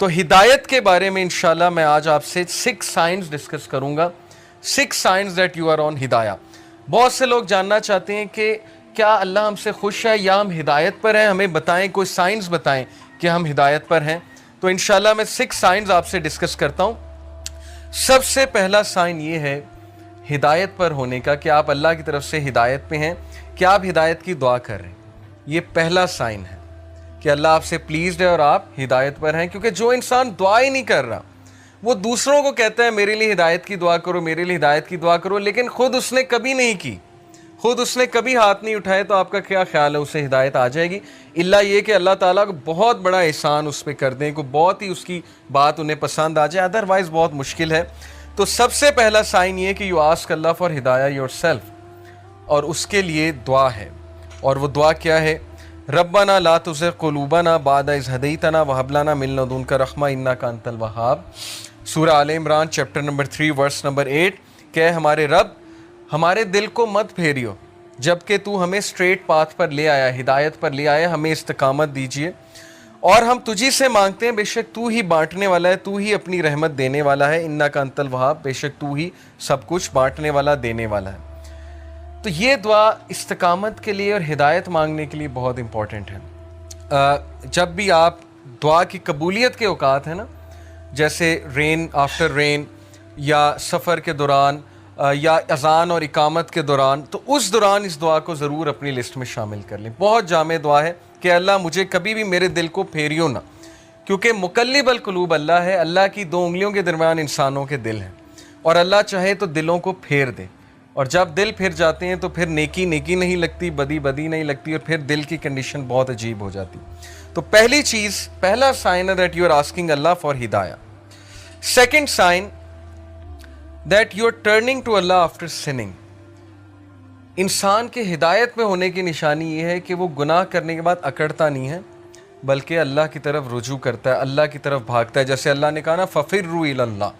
تو ہدایت کے بارے میں انشاءاللہ میں آج آپ سے 6 سائنز ڈسکس کروں گا. 6 signs that you are on ہدایہ. بہت سے لوگ جاننا چاہتے ہیں کہ کیا اللہ ہم سے خوش ہے یا ہم ہدایت پر ہیں, ہمیں بتائیں, کوئی سائنز بتائیں کہ ہم ہدایت پر ہیں. تو انشاءاللہ میں 6 سائنز آپ سے ڈسکس کرتا ہوں. سب سے پہلا سائن یہ ہے ہدایت پر ہونے کا کہ آپ اللہ کی طرف سے ہدایت پہ ہیں, کہ آپ ہدایت کی دعا کر رہے ہیں. یہ پہلا سائن ہے کہ اللہ آپ سے پلیزڈ ہے اور آپ ہدایت پر ہیں. کیونکہ جو انسان دعا ہی نہیں کر رہا, وہ دوسروں کو کہتا ہے میرے لیے ہدایت کی دعا کرو, میرے لیے ہدایت کی دعا کرو, لیکن خود اس نے کبھی نہیں کی, خود اس نے کبھی ہاتھ نہیں اٹھائے, تو آپ کا کیا خیال ہے اسے ہدایت آ جائے گی؟ اللہ یہ کہ اللہ تعالیٰ کو بہت بڑا احسان اس پہ کر دیں, کو بہت ہی اس کی بات انہیں پسند آ جائے, ادروائز بہت مشکل ہے. تو سب سے پہلا سائن یہ کہ یو آسک اللہ فار ہدایہ یور سیلف, اور اس کے لیے دعا ہے. اور وہ دعا کیا ہے؟ ربنا لا تزغ قلوبنا بعد اذ ہدیتنا وہب لنا من لدنک رحمہ انک انت الوہاب. سورہ Al Imran chapter number 3 verse number 8. کہ ہمارے رب ہمارے دل کو مت پھیریو جبکہ تو ہمیں اسٹریٹ پاتھ پر لے آیا, ہدایت پر لے آیا, ہمیں استقامت دیجیے, اور ہم تجھی سے مانگتے ہیں, بے شک تو ہی بانٹنے والا ہے, تو ہی اپنی رحمت دینے والا ہے, انک انت الوہاب, بے شک تو ہی سب کچھ بانٹنے والا, دینے والا ہے. تو یہ دعا استقامت کے لیے اور ہدایت مانگنے کے لیے بہت امپورٹنٹ ہے. جب بھی آپ دعا کی قبولیت کے اوقات ہیں نا, جیسے رین آفٹر رین, یا سفر کے دوران, یا اذان اور اقامت کے دوران, تو اس دوران اس دعا کو ضرور اپنی لسٹ میں شامل کر لیں. بہت جامع دعا ہے کہ اللہ مجھے کبھی بھی میرے دل کو پھیریو نہ, کیونکہ مقلب القلوب اللہ ہے. اللہ کی 2 انگلیوں کے درمیان انسانوں کے دل ہیں, اور اللہ چاہے تو دلوں کو پھیر دے, اور جب دل پھر جاتے ہیں تو پھر نیکی نیکی نہیں لگتی, بدی بدی نہیں لگتی, اور پھر دل کی کنڈیشن بہت عجیب ہو جاتی. تو پہلی چیز, پہلا سائن ہے that you are asking Allah for ہدایہ. Second sign that you are turning to Allah after sinning. انسان کے ہدایت میں ہونے کی نشانی یہ ہے کہ وہ گناہ کرنے کے بعد اکڑتا نہیں ہے, بلکہ اللہ کی طرف رجوع کرتا ہے, اللہ کی طرف بھاگتا ہے. جیسے اللہ نے کہا نا فَفِرُّوا إِلَى اللَّهِ,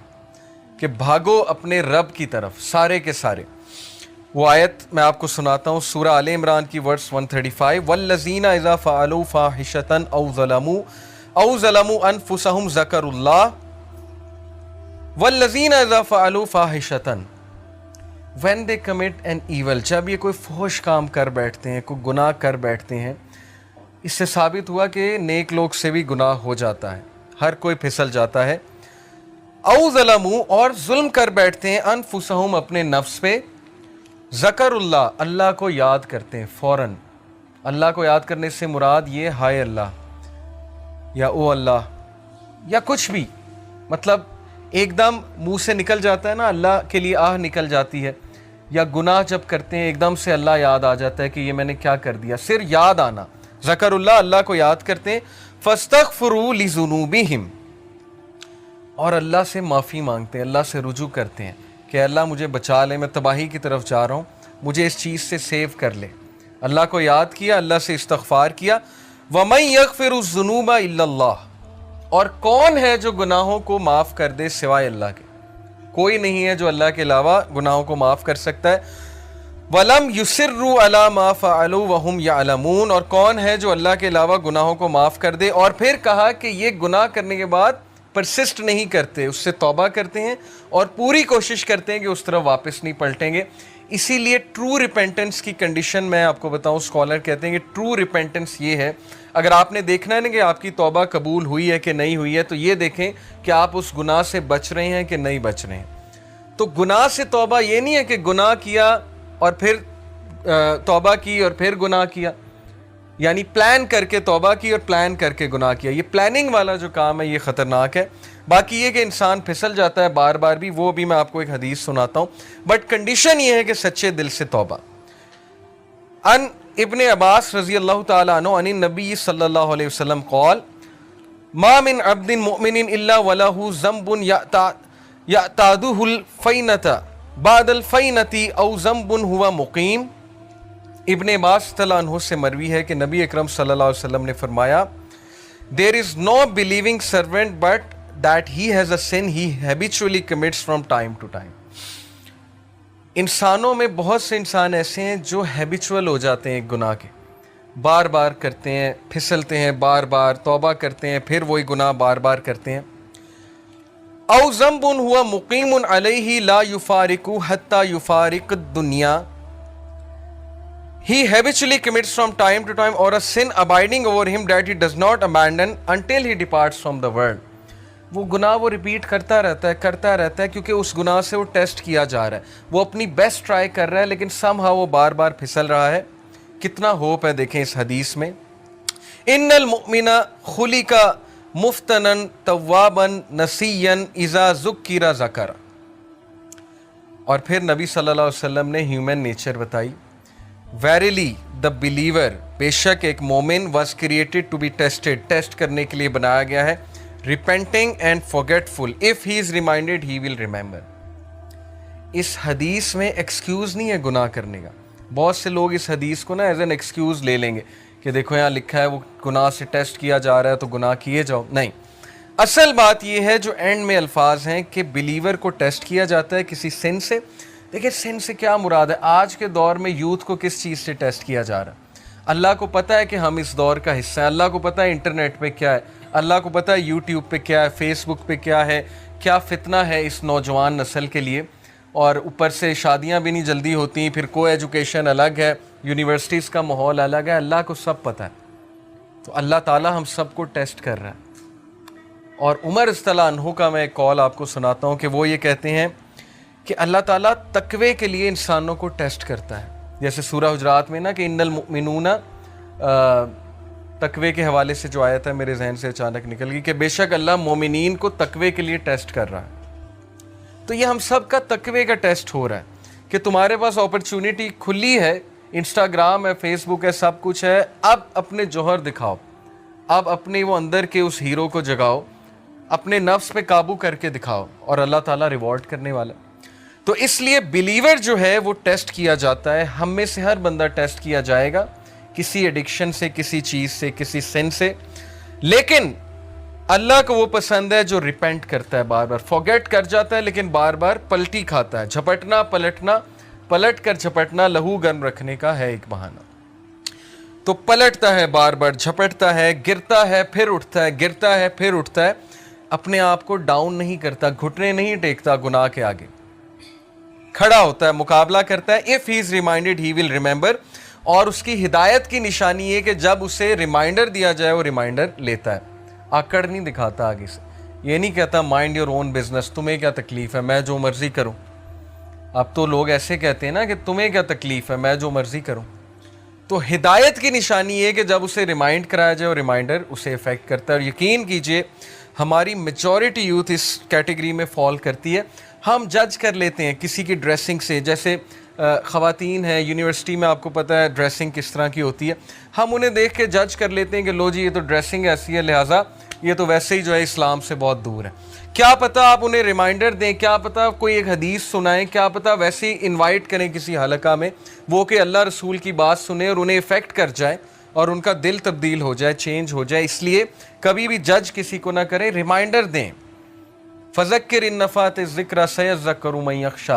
کہ بھاگو اپنے رب کی طرف, سارے کے سارے. وہ آیت میں آپ کو سناتا ہوں, سورہ آل عمران کی ورس 135. وَالَّذِينَ إِذَا فَعَلُوا فَاحِشَةً أَوْ ظَلَمُوا أَنفُسَهُمْ ذَكَرُوا اللَّهَ وَالَّذِينَ إِذَا فَعَلُوا فَاحِشَةً when they commit an evil. جب یہ کوئی فحش کام کر بیٹھتے ہیں, کوئی گناہ کر بیٹھتے ہیں, اس سے ثابت ہوا کہ نیک لوگ سے بھی گناہ ہو جاتا ہے, ہر کوئی پھسل جاتا ہے. او ظلموا, اور ظلم کر بیٹھتے ہیں, انفسہم, اپنے نفس پہ, ذکر اللہ, اللہ کو یاد کرتے ہیں فوراً. اللہ کو یاد کرنے سے مراد یہ ہائے اللہ, یا او اللہ, یا کچھ بھی, مطلب ایک دم منہ سے نکل جاتا ہے نا, اللہ کے لیے آہ نکل جاتی ہے. یا گناہ جب کرتے ہیں ایک دم سے اللہ یاد آ جاتا ہے کہ یہ میں نے کیا کر دیا, صرف یاد آنا, ذکر اللہ, اللہ کو یاد کرتے ہیں. فاستغفروا لذنوبہم, اور اللہ سے معافی مانگتے ہیں, اللہ سے رجوع کرتے ہیں کہ اللہ مجھے بچا لے, میں تباہی کی طرف جا رہا ہوں, مجھے اس چیز سے سیو کر لے. اللہ کو یاد کیا, اللہ سے استغفار کیا. وَمَن يَغْفِرُ الذُّنُوبَ إِلَّا اللَّهُ, اور کون ہے جو گناہوں کو معاف کر دے سوائے اللہ کے؟ کوئی نہیں ہے جو اللہ کے علاوہ گناہوں کو معاف کر سکتا ہے. وَلَمْ يُصِرُّوا عَلَى مَا فَعَلُوا وَهُمْ يَعْلَمُونَ, اور کون ہے جو اللہ کے علاوہ گناہوں کو معاف کر دے, اور پھر کہا کہ یہ گناہ کرنے کے بعد پرسسٹ نہیں کرتے, اس سے توبہ کرتے ہیں اور پوری کوشش کرتے ہیں کہ اس طرف واپس نہیں پلٹیں گے. اسی لیے ٹرو ریپینٹنس کی کنڈیشن میں آپ کو بتاؤں, اسکالر کہتے ہیں کہ ٹرو ریپینٹنس یہ ہے, اگر آپ نے دیکھنا ہے نا کہ آپ کی توبہ قبول ہوئی ہے کہ نہیں ہوئی ہے, تو یہ دیکھیں کہ آپ اس گناہ سے بچ رہے ہیں کہ نہیں بچ رہے ہیں. تو گناہ سے توبہ یہ نہیں ہے کہ گناہ کیا اور پھر توبہ کی اور پھر گناہ کیا, یعنی پلان کر کے توبہ کی اور پلان کر کے گناہ کیا. یہ پلاننگ والا جو کام ہے یہ خطرناک ہے. باقی یہ کہ انسان پھسل جاتا ہے بار بار بھی, وہ بھی میں آپ کو ایک حدیث سناتا ہوں, بٹ کنڈیشن یہ ہے کہ سچے دل سے توبہ. ان ابن عباس رضی اللہ تعالیٰ عنہ عن النبی صلی اللہ علیہ وسلم قال ما من عبد مؤمن الا ولہ ذنب یعتادہ الفینۃ بعد الفینۃ او ذنب هو مقیم. ابن عباس رضی اللہ عنہ سے مروی ہے کہ نبی اکرم صلی اللہ علیہ وسلم نے فرمایا there is no believing servant but that he has a sin he habitually commits from time to time. انسانوں میں بہت سے انسان ایسے ہیں جو ہیبیچول ہو جاتے ہیں ایک گناہ کے, بار بار کرتے ہیں، پھسلتے ہیں، بار بار توبہ کرتے ہیں، پھر وہی گناہ بار بار کرتے ہیں. او ذنب ہوا مقیم علیہ لا یفارق حتی یفارق الدنیا. He habitually commits from time to time, or a sin abiding over him that he does not abandon until he departs from the world. وہ گناہ وہ ریپیٹ کرتا رہتا ہے کیونکہ اس گناہ سے وہ ٹیسٹ کیا جا رہا ہے. وہ اپنی بیسٹ ٹرائی کر رہا ہے لیکن سم ہاؤ وہ بار بار پھسل رہا ہے. کتنا ہوپ ہے دیکھیں اس حدیث میں. ان المؤمن خلق مفتنا توابا نسیا اذا ذکر ذکر. اور پھر نبی صلی اللہ علیہ وسلم نے ہیومن نیچر بتائی. ویریلی دا بلیور، بے شک ایک مومن was created to be tested, test کرنے کے لیے بنایا گیا ہے. Repenting and forgetful, if he is reminded he will remember. اس حدیث میں ایکسکیوز نہیں ہے گناہ کرنے کا. بہت سے لوگ اس حدیث کو نا ایز این ایکسکیوز لے لیں گے کہ دیکھو یہاں لکھا ہے وہ گناہ سے ٹیسٹ کیا جا رہا ہے تو گناہ کیے جاؤ. نہیں، اصل بات یہ ہے جو اینڈ میں الفاظ ہیں کہ بلیور کو ٹیسٹ کیا جاتا ہے کسی سن سے. دیکھیں سن سے کیا مراد ہے؟ آج کے دور میں یوتھ کو کس چیز سے ٹیسٹ کیا جا رہا ہے؟ اللہ کو پتہ ہے کہ ہم اس دور کا حصہ ہیں. اللہ کو پتہ ہے انٹرنیٹ پہ کیا ہے، اللہ کو پتہ ہے یوٹیوب پہ کیا ہے، فیس بک پہ کیا ہے، کیا فتنہ ہے اس نوجوان نسل کے لیے. اور اوپر سے شادیاں بھی نہیں جلدی ہوتی، پھر کو ایجوکیشن الگ ہے، یونیورسٹیز کا ماحول الگ ہے. اللہ کو سب پتہ ہے. تو اللہ تعالیٰ ہم سب کو ٹیسٹ کر رہا ہے. اور عمر رضی اللہ عنہ کا میں ایک قول آپ کو سناتا ہوں کہ وہ یہ کہتے ہیں کہ اللہ تعالیٰ تقوی کے لیے انسانوں کو ٹیسٹ کرتا ہے. جیسے سورہ حجرات میں نا کہ ان المؤمنون، تقوی کے حوالے سے جو آیت ہے میرے ذہن سے اچانک نکل گئی کہ بے شک اللہ مومنین کو تقوی کے لیے ٹیسٹ کر رہا ہے. تو یہ ہم سب کا تقوی کا ٹیسٹ ہو رہا ہے کہ تمہارے پاس اپرچونٹی کھلی ہے، انسٹاگرام ہے، فیس بک ہے، سب کچھ ہے. اب اپنے جوہر دکھاؤ، اب اپنے وہ اندر کے اس ہیرو کو جگاؤ، اپنے نفس پہ قابو کر کے دکھاؤ اور اللہ تعالیٰ ریوارڈ کرنے والا. تو اس لیے بلیور جو ہے وہ ٹیسٹ کیا جاتا ہے. ہم میں سے ہر بندہ ٹیسٹ کیا جائے گا کسی ایڈکشن سے، کسی چیز سے، کسی سن سے. لیکن اللہ کو وہ پسند ہے جو ریپینٹ کرتا ہے، بار بار فارگیٹ کر جاتا ہے لیکن بار بار پلٹی کھاتا ہے. جھپٹنا پلٹنا، پلٹ کر جھپٹنا لہو گرم رکھنے کا ہے ایک بہانہ. تو پلٹتا ہے، بار بار جھپٹتا ہے، گرتا ہے پھر اٹھتا ہے، گرتا ہے پھر اٹھتا ہے. اپنے آپ کو ڈاؤن نہیں کرتا، گھٹنے نہیں ٹیکتا گناہ کے آگے، کھڑا ہوتا ہے، مقابلہ کرتا ہے. if he is reminded he will remember. اور اس کی ہدایت کی نشانی یہ کہ جب اسے ریمائنڈر دیا جائے وہ ریمائنڈر لیتا ہے. آکڑ نہیں دکھاتا آگے سے. یہ نہیں کہتا مائنڈ یور اون بزنس، تمہیں کیا تکلیف ہے، میں جو مرضی کروں. اب تو لوگ ایسے کہتے ہیں نا کہ تمہیں کیا تکلیف ہے، میں جو مرضی کروں. تو ہدایت کی نشانی یہ کہ جب اسے ریمائنڈ کرایا جائے اور ریمائنڈر اسے افیکٹ کرتا ہے. اور یقین کیجئے ہماری میجورٹی یوتھ اس کیٹیگری میں فال کرتی ہے. ہم جج کر لیتے ہیں کسی کی ڈریسنگ سے. جیسے خواتین ہیں یونیورسٹی میں، آپ کو پتہ ہے ڈریسنگ کس طرح کی ہوتی ہے. ہم انہیں دیکھ کے جج کر لیتے ہیں کہ لو جی یہ تو ڈریسنگ ایسی ہے، لہٰذا یہ تو ویسے ہی جو ہے اسلام سے بہت دور ہے. کیا پتہ آپ انہیں ریمائنڈر دیں، کیا پتہ کوئی ایک حدیث سنائیں، کیا پتہ ویسے ہی انوائٹ کریں کسی حلقہ میں، وہ کہ اللہ رسول کی بات سنیں اور انہیں افیکٹ کر جائے اور ان کا دل تبدیل ہو جائے، چینج ہو جائے. اس لیے کبھی بھی جج کسی کو نہ کریں، ریمائنڈر دیں. فذکر ان نفعت الذکر سیذکر من یخشی.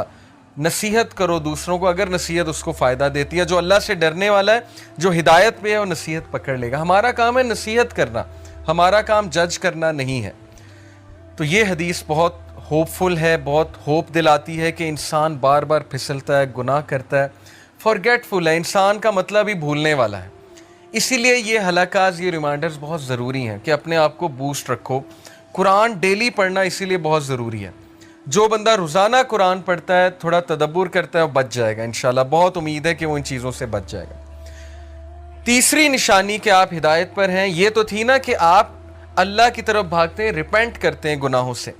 نصیحت کرو دوسروں کو اگر نصیحت اس کو فائدہ دیتی ہے. جو اللہ سے ڈرنے والا ہے، جو ہدایت پہ ہے، وہ نصیحت پکڑ لے گا. ہمارا کام ہے نصیحت کرنا، ہمارا کام جج کرنا نہیں ہے. تو یہ حدیث بہت ہوپ فل ہے، بہت ہوپ دلاتی ہے کہ انسان بار بار پھسلتا ہے، گناہ کرتا ہے، فارگیٹ فل ہے. انسان کا مطلب ہی بھولنے والا ہے. اسی لیے یہ حلقات، یہ ریمائنڈرز بہت ضروری ہیں کہ اپنے آپ کو بوسٹ رکھو. قرآن ڈیلی پڑھنا اسی لیے بہت ضروری ہے. جو بندہ روزانہ قرآن پڑھتا ہے، تھوڑا تدبر کرتا ہے، وہ بچ جائے گا انشاءاللہ. بہت امید ہے کہ وہ ان چیزوں سے بچ جائے گا. تیسری نشانی کہ آپ ہدایت پر ہیں، یہ تو تھی نا کہ آپ اللہ کی طرف بھاگتے ہیں، ریپینٹ کرتے ہیں گناہوں سے.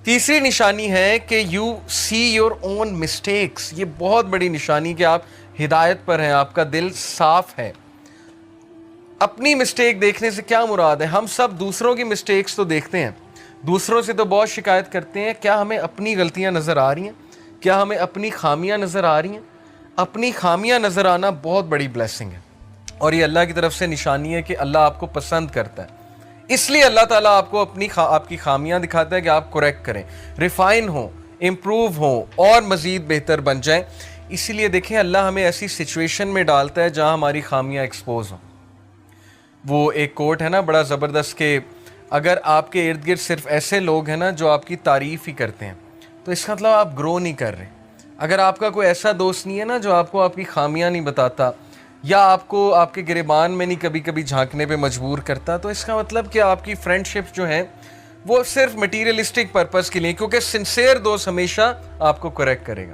تیسری نشانی ہے کہ you see your own mistakes. یہ بہت بڑی نشانی کہ آپ ہدایت پر ہیں، آپ کا دل صاف ہے. اپنی مسٹیک دیکھنے سے کیا مراد ہے؟ ہم سب دوسروں کی مسٹیکس تو دیکھتے ہیں، دوسروں سے تو بہت شکایت کرتے ہیں. کیا ہمیں اپنی غلطیاں نظر آ رہی ہیں؟ کیا ہمیں اپنی خامیاں نظر آ رہی ہیں؟ اپنی خامیاں نظر آنا بہت بڑی بلیسنگ ہے، اور یہ اللہ کی طرف سے نشانی ہے کہ اللہ آپ کو پسند کرتا ہے. اس لیے اللہ تعالیٰ آپ کو آپ کی خامیاں دکھاتا ہے کہ آپ کریکٹ کریں، ریفائن ہوں، امپروو ہوں اور مزید بہتر بن جائیں. اسی لیے دیکھیں اللہ ہمیں ایسی سچویشن میں ڈالتا ہے جہاں ہماری خامیاں ایکسپوز ہوں. وہ ایک کوٹ ہے نا بڑا زبردست کہ اگر آپ کے ارد گرد صرف ایسے لوگ ہیں نا جو آپ کی تعریف ہی کرتے ہیں تو اس کا مطلب آپ گرو نہیں کر رہے. اگر آپ کا کوئی ایسا دوست نہیں ہے نا جو آپ کو آپ کی خامیاں نہیں بتاتا یا آپ کو آپ کے گریبان میں نہیں کبھی کبھی جھانکنے پہ مجبور کرتا, تو اس کا مطلب کہ آپ کی فرینڈ شپ جو ہیں وہ صرف مٹیریلسٹک پرپس کے لیے, کیونکہ سنسیئر دوست ہمیشہ آپ کو کریکٹ کرے گا.